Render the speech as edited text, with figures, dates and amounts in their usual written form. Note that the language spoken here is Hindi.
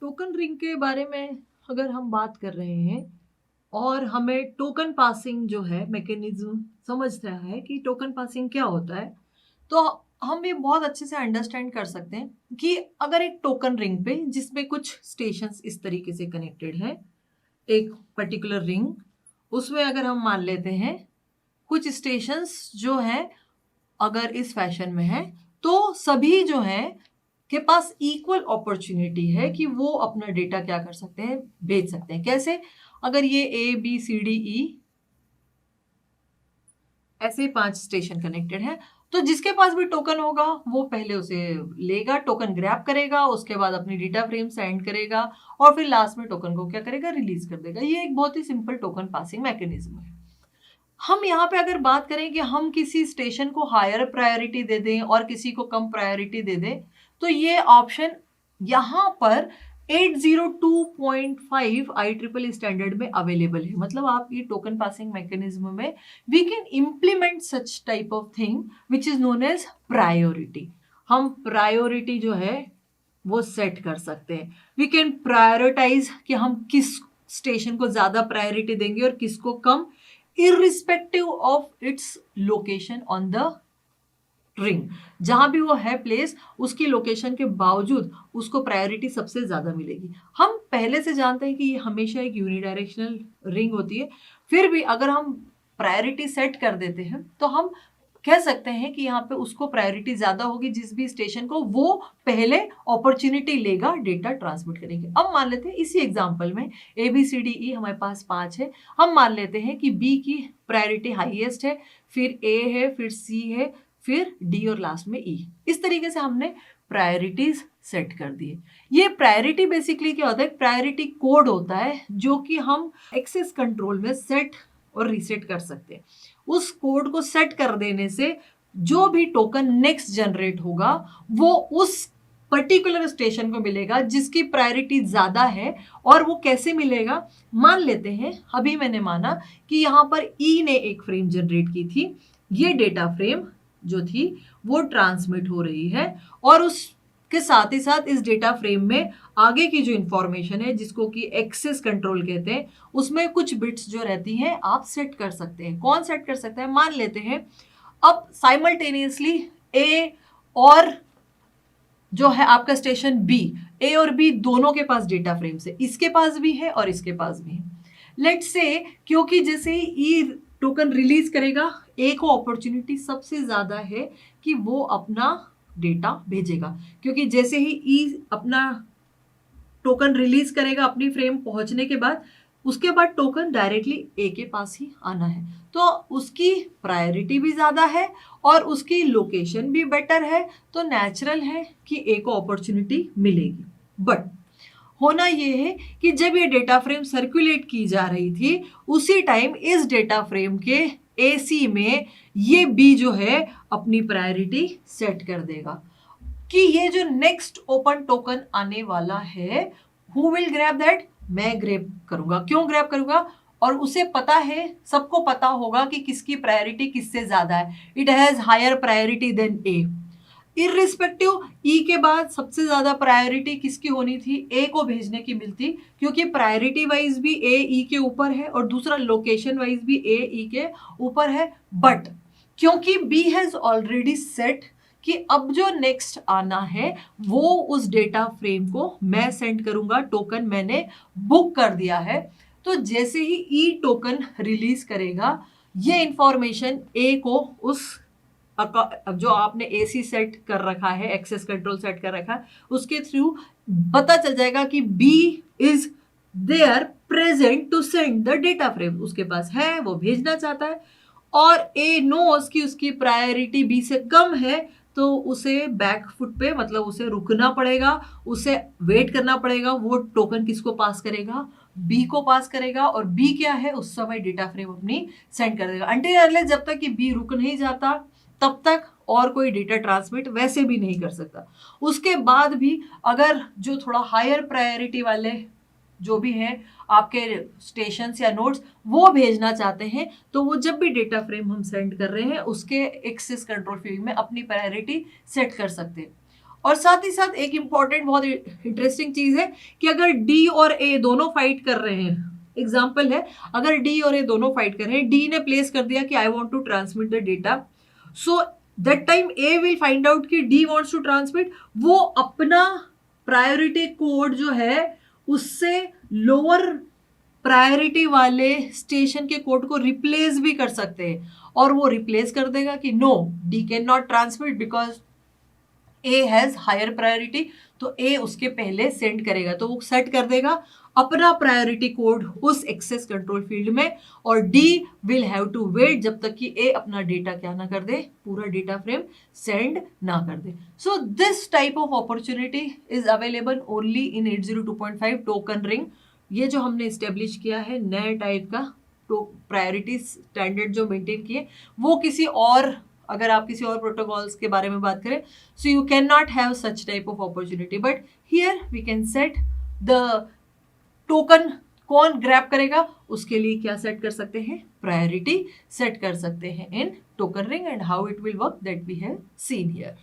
टोकन रिंग के बारे में अगर हम बात कर रहे हैं और हमें टोकन पासिंग जो है मैकेनिज्म समझ रहा है कि टोकन पासिंग क्या होता है, तो हम ये बहुत अच्छे से अंडरस्टैंड कर सकते हैं कि अगर एक टोकन रिंग पे जिसमें कुछ स्टेशंस इस तरीके से कनेक्टेड हैं, एक पर्टिकुलर रिंग, उसमें अगर हम मान लेते हैं कुछ स्टेशंस जो हैं अगर इस फैशन में है, तो सभी जो हैं के पास इक्वल अपॉर्चुनिटी है कि वो अपना डेटा क्या कर सकते हैं, भेज सकते हैं। कैसे? अगर ये ABCDE ऐसे 5 स्टेशन कनेक्टेड हैं, तो जिसके पास भी टोकन होगा वो पहले उसे लेगा, टोकन ग्रैब करेगा, उसके बाद अपनी डेटा फ्रेम सेंड करेगा और फिर लास्ट में टोकन को क्या करेगा, रिलीज कर देगा। ये एक बहुत ही सिंपल टोकन पासिंग मैकेनिज्म है। हम यहाँ पे अगर बात करें कि हम किसी स्टेशन को हायर प्रायोरिटी दे दें और किसी को कम प्रायोरिटी दे दें, तो ये ऑप्शन यहाँ पर 802.5 IEEE स्टैंडर्ड में अवेलेबल है। मतलब आप ये टोकन पासिंग मैकेनिज्म में we can implement such type of thing which is known as priority. हम प्रायोरिटी जो है वो सेट कर सकते हैं। वी कैन प्रायोरिटाइज कि हम किस स्टेशन को ज्यादा प्रायोरिटी देंगे और किसको कम, irrespective of its location on the ring. जहां भी वो है प्लेस, उसकी लोकेशन के बावजूद उसको प्रायोरिटी सबसे ज्यादा मिलेगी। हम पहले से जानते हैं कि ये हमेशा एक यूनिडायरेक्शनल रिंग होती है, फिर भी अगर हम प्रायोरिटी सेट कर देते हैं तो हम कह सकते हैं कि यहाँ पे उसको प्रायोरिटी ज्यादा होगी जिस भी स्टेशन को, वो पहले अपॉर्चुनिटी लेगा डेटा ट्रांसमिट करेंगे। अब मान लेते हैं इसी एग्जांपल में ABCDE हमारे पास 5 है, हम मान लेते हैं कि B की प्रायोरिटी हाईएस्ट है, फिर A है, फिर C है, फिर D और लास्ट में E। इस तरीके से हमने प्रायोरिटीज सेट कर दिए। ये प्रायोरिटी बेसिकली क्या होता है? प्रायोरिटी कोड होता है जो कि हम एक्सेस कंट्रोल में सेट और रीसेट कर सकते हैं। उस कोड को सेट कर देने से जो भी टोकन नेक्स्ट जनरेट होगा वो उस पर्टिकुलर स्टेशन को मिलेगा जिसकी प्रायोरिटी ज्यादा है। और वो कैसे मिलेगा? मान लेते हैं अभी मैंने माना कि यहाँ पर E ने एक फ्रेम जनरेट की थी, ये डेटा फ्रेम जो थी वो ट्रांसमिट हो रही है और उसके साथ ही साथ इस डेटा फ्रेम में आगे की जो इंफॉर्मेशन है जिसको कि एक्सेस कंट्रोल कहते हैं, उसमें कुछ बिट्स जो रहती हैं आप सेट कर सकते हैं। कौन सेट कर सकता है? मान लेते हैं अब साइमल्टेनियसली A और जो है आपका स्टेशन B, A और B दोनों के पास डेटा फ्रेम्स है, इसके पास भी है और इसके पास भी है। लेट्स से क्योंकि जैसे ही E टोकन रिलीज करेगा, A को अपॉर्चुनिटी सबसे ज्यादा है कि वो अपना डेटा भेजेगा, क्योंकि जैसे ही E अपना टोकन रिलीज करेगा अपनी फ्रेम पहुंचने के बाद, उसके बाद टोकन डायरेक्टली A के पास ही आना है, तो उसकी प्रायोरिटी भी ज्यादा है और उसकी लोकेशन भी बेटर है, तो नेचुरल है कि A को अपॉर्चुनिटी मिलेगी। बट होना ये है कि जब ये डेटा फ्रेम सर्कुलेट की जा रही थी, उसी टाइम इस डेटा फ्रेम के AC में ये B जो है अपनी प्रायोरिटी सेट कर देगा कि ये जो नेक्स्ट ओपन टोकन आने वाला है, हु विल ग्रैब दैट? मैं ग्रैब करूंगा। क्यों ग्रैब करूंगा? और उसे पता है, सबको पता होगा कि किसकी प्रायोरिटी किससे ज्यादा है। It has higher priority than A। Irrespective E के बाद सबसे ज्यादा प्रायोरिटी किसकी होनी थी? A को भेजने की मिलती, क्योंकि प्रायोरिटी वाइज भी A E के ऊपर है और दूसरा लोकेशन वाइज भी A E के ऊपर है। बट क्योंकि B हैज ऑलरेडी सेट कि अब जो नेक्स्ट आना है वो उस डेटा फ्रेम को मैं सेंड करूंगा, टोकन मैंने बुक कर दिया है, तो जैसे ही E टोकन रिलीज करेगा, ये इंफॉर्मेशन A को उस अब जो आपने AC सेट कर रखा है, एक्सेस कंट्रोल सेट कर रखा है, उसके थ्रू पता चल जाएगा कि B is there present to send the data frame. उसके पास है, वो भेजना चाहता है, और A नोस कि उसकी प्रायोरिटी B से कम है, तो उसे बैक फुट पे, मतलब उसे रुकना पड़ेगा, उसे वेट करना पड़ेगा। वो टोकन किसको पास करेगा? B को पास करेगा, और B क्या है? उस समय डेटा फ्रेम अपनी सेंड कर देगा। अनटिल अनलेस जब तक कि B रुक नहीं जाता तब तक और कोई डेटा ट्रांसमिट वैसे भी नहीं कर सकता। उसके बाद भी अगर जो थोड़ा हायर प्रायोरिटी वाले जो भी हैं आपके स्टेशंस या नोड्स, वो भेजना चाहते हैं, तो वो जब भी डेटा फ्रेम हम सेंड कर रहे हैं उसके एक्सेस कंट्रोल फील्ड में अपनी प्रायोरिटी सेट कर सकते हैं। और साथ ही साथ एक इंपॉर्टेंट बहुत इंटरेस्टिंग चीज है कि अगर डी और ए दोनों फाइट कर रहे हैं, एग्जाम्पल है, अगर डी और ए दोनों फाइट कर रहे हैं, डी ने प्लेस कर दिया कि I want to transmit the data, so that time A will find out कि डी वॉन्ट्स टू ट्रांसमिट, वो अपना प्रायोरिटी कोड जो है उससे लोअर प्रायोरिटी वाले स्टेशन के कोड को रिप्लेस भी कर सकते हैं, और वो रिप्लेस कर देगा कि no, D can not transmit because A has higher priority, तो ए उसके पहले सेंड करेगा, तो वो सेट कर देगा अपना प्रायोरिटी कोड उस एक्सेस कंट्रोल फील्ड में, और D will have to wait जब तक कि ए अपना डेटा क्या ना कर दे, पूरा डेटा फ्रेम सेंड ना कर दे. So this type of opportunity is available only in 802.5 token ring. ये जो हमने स्टेब्लिश किया है नए टाइप का प्रायोरिटी स्टैंडर्ड जो मेंटेन किए, वो किसी और, अगर आप किसी और प्रोटोकॉल्स के बारे में बात करें, so you can not have such type of opportunity, but here we can set the token कौन ग्रैब करेगा उसके लिए क्या सेट कर सकते हैं, प्रायोरिटी सेट कर सकते हैं in token ring, and how it will work that we have seen here.